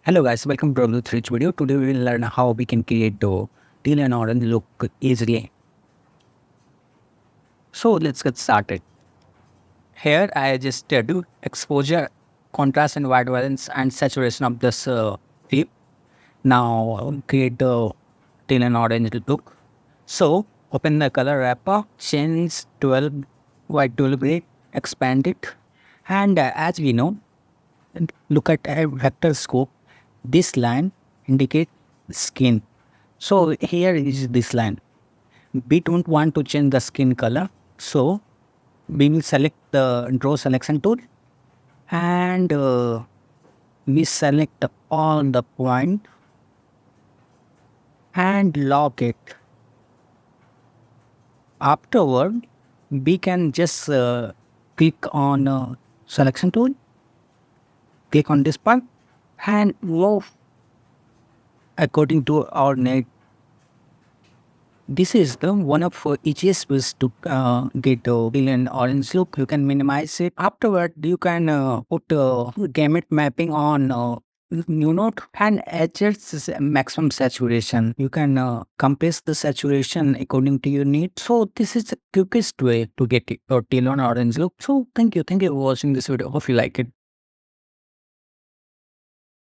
Hello guys, welcome to the Rich video. Today we will learn how we can create the teal and orange look easily. So let's get started. Here I just do exposure, contrast and white balance and saturation of this theme. Now create the teal and orange look. So open the color wrapper, change 12 white 12 gray, expand it. And as we know, and look at a vector scope. This line indicates skin. So here is this line. We don't want to change the skin color. So we will select the draw selection tool and we select all the point and lock it. Afterward, we can just click on selection tool, click on this part and move according to our need. This is the one of easiest ways to get the teal and orange look. You can minimize it. Afterward, you can put gamut mapping on new note and adjust this maximum saturation. You can compress the saturation according to your need. So this is the quickest way to get your teal and orange look. So thank you for watching this video. Hope you like it.